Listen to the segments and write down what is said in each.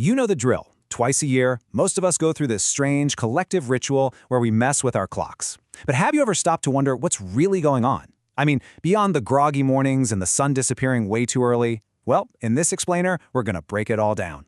You know the drill. Twice a year, most of us go through this strange collective ritual where we mess with our clocks. But have you ever stopped to wonder what's really going on? I mean, beyond the groggy mornings and the sun disappearing way too early? Well, in this explainer, we're gonna break it all down.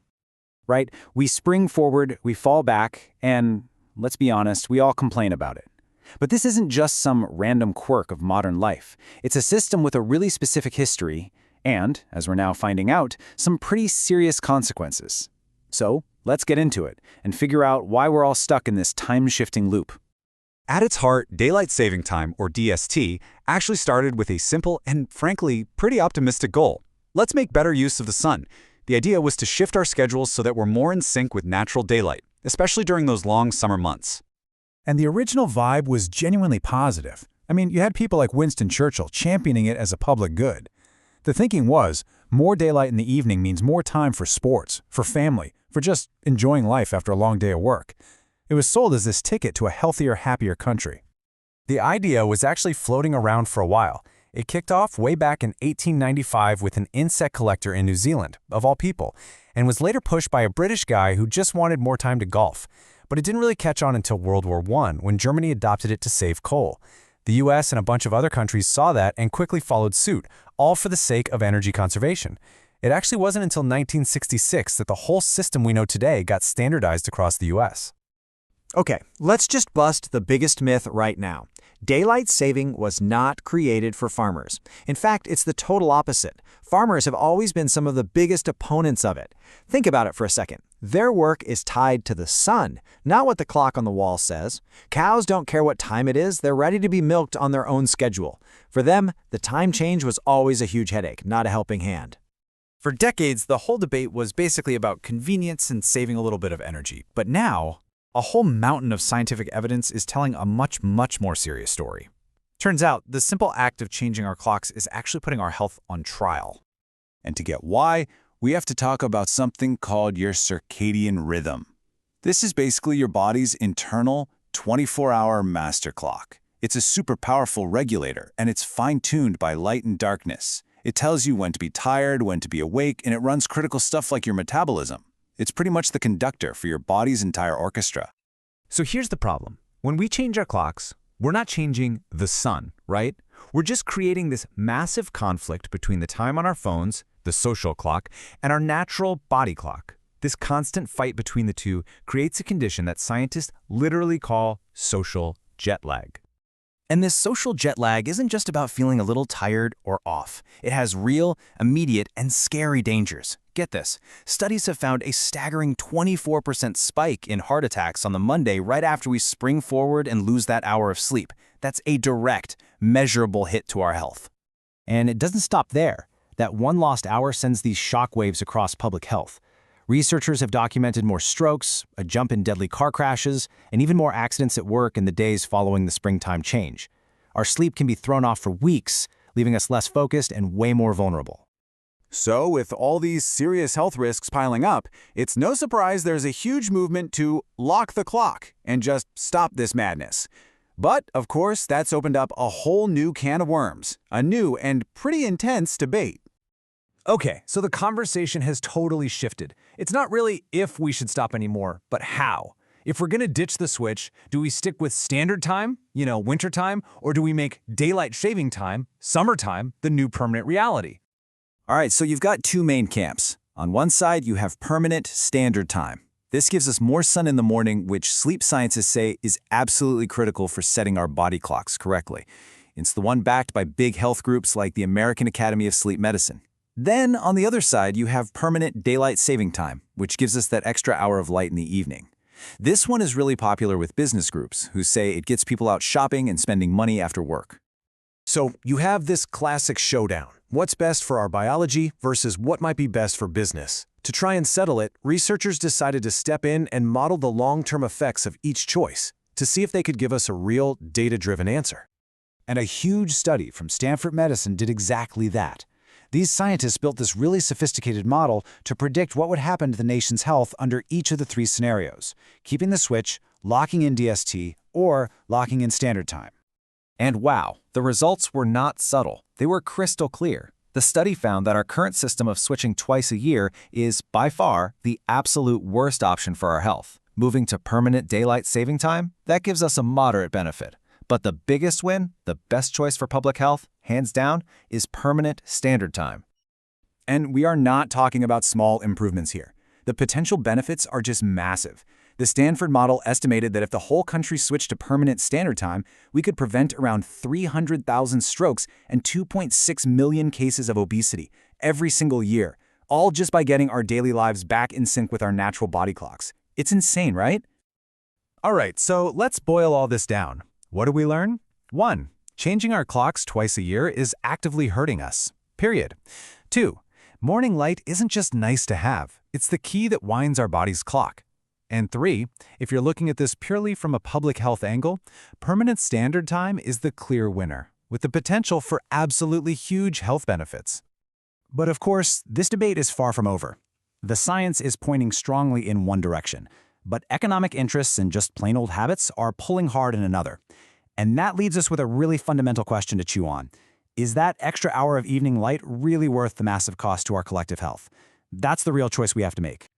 Right? We spring forward, we fall back, and let's be honest, we all complain about it. But this isn't just some random quirk of modern life. It's a system with a really specific history and, as we're now finding out, some pretty serious consequences. So, let's get into it and figure out why we're all stuck in this time-shifting loop. At its heart, daylight saving time, or DST, actually started with a simple and, frankly, pretty optimistic goal. Let's make better use of the sun. The idea was to shift our schedules so that we're more in sync with natural daylight, especially during those long summer months. And the original vibe was genuinely positive. I mean, you had people like Winston Churchill championing it as a public good. The thinking was, more daylight in the evening means more time for sports, for family, for just enjoying life after a long day of work. It was sold as this ticket to a healthier, happier country. The idea was actually floating around for a while. It kicked off way back in 1895 with an insect collector in New Zealand, of all people, and was later pushed by a British guy who just wanted more time to golf. But it didn't really catch on until World War I, when Germany adopted it to save coal. The US and a bunch of other countries saw that and quickly followed suit, all for the sake of energy conservation. It actually wasn't until 1966 that the whole system we know today got standardized across the US. Okay, let's just bust the biggest myth right now. Daylight saving was not created for farmers. In fact, it's the total opposite. Farmers have always been some of the biggest opponents of it. Think about it for a second. Their work is tied to the sun, not what the clock on the wall says. Cows don't care what time it is, they're ready to be milked on their own schedule. For them, the time change was always a huge headache, not a helping hand. For decades, the whole debate was basically about convenience and saving a little bit of energy. But now, a whole mountain of scientific evidence is telling a much more serious story. Turns out, the simple act of changing our clocks is actually putting our health on trial. And to get why, we have to talk about something called your circadian rhythm. This is basically your body's internal 24-hour master clock. It's a super powerful regulator, and it's fine-tuned by light and darkness. It tells you when to be tired, when to be awake, and it runs critical stuff like your metabolism. It's pretty much the conductor for your body's entire orchestra. So here's the problem. When we change our clocks, we're not changing the sun, right? We're just creating this massive conflict between the time on our phones, the social clock, and our natural body clock. This constant fight between the two creates a condition that scientists literally call social jet lag. And this social jet lag isn't just about feeling a little tired or off. It has real, immediate, and scary dangers. Get this, studies have found a staggering 24% spike in heart attacks on the Monday right after we spring forward and lose that hour of sleep. That's a direct, measurable hit to our health. And it doesn't stop there. That one lost hour sends these shockwaves across public health. Researchers have documented more strokes, a jump in deadly car crashes, and even more accidents at work in the days following the springtime change. Our sleep can be thrown off for weeks, leaving us less focused and way more vulnerable. So, with all these serious health risks piling up, it's no surprise there's a huge movement to lock the clock and just stop this madness. But, of course, that's opened up a whole new can of worms, a new and pretty intense debate. Okay, so the conversation has totally shifted. It's not really if we should stop anymore, but how. If we're gonna ditch the switch, do we stick with standard time, winter time, or do we make daylight saving time, summertime, the new permanent reality? All right, so you've got two main camps. On one side, you have permanent standard time. This gives us more sun in the morning, which sleep scientists say is absolutely critical for setting our body clocks correctly. It's the one backed by big health groups like the American Academy of Sleep Medicine. Then, on the other side, you have permanent daylight saving time, which gives us that extra hour of light in the evening. This one is really popular with business groups who say it gets people out shopping and spending money after work. So you have this classic showdown. What's best for our biology versus what might be best for business? To try and settle it, researchers decided to step in and model the long-term effects of each choice to see if they could give us a real data-driven answer. And a huge study from Stanford Medicine did exactly that. These scientists built this really sophisticated model to predict what would happen to the nation's health under each of the three scenarios: keeping the switch, locking in DST, or locking in standard time. And wow, the results were not subtle. They were crystal clear. The study found that our current system of switching twice a year is, by far, the absolute worst option for our health. Moving to permanent daylight saving time, that gives us a moderate benefit. But the biggest win, the best choice for public health, hands down, is permanent standard time. And we are not talking about small improvements here. The potential benefits are just massive. The Stanford model estimated that if the whole country switched to permanent standard time, we could prevent around 300,000 strokes and 2.6 million cases of obesity every single year, all just by getting our daily lives back in sync with our natural body clocks. It's insane, right? All right, so let's boil all this down. What do we learn? 1. Changing our clocks twice a year is actively hurting us. Period. 2. Morning light isn't just nice to have. It's the key that winds our body's clock. And 3, if you're looking at this purely from a public health angle, permanent standard time is the clear winner, with the potential for absolutely huge health benefits. But of course, this debate is far from over. The science is pointing strongly in one direction, but economic interests and just plain old habits are pulling hard in another. And that leaves us with a really fundamental question to chew on. Is that extra hour of evening light really worth the massive cost to our collective health? That's the real choice we have to make.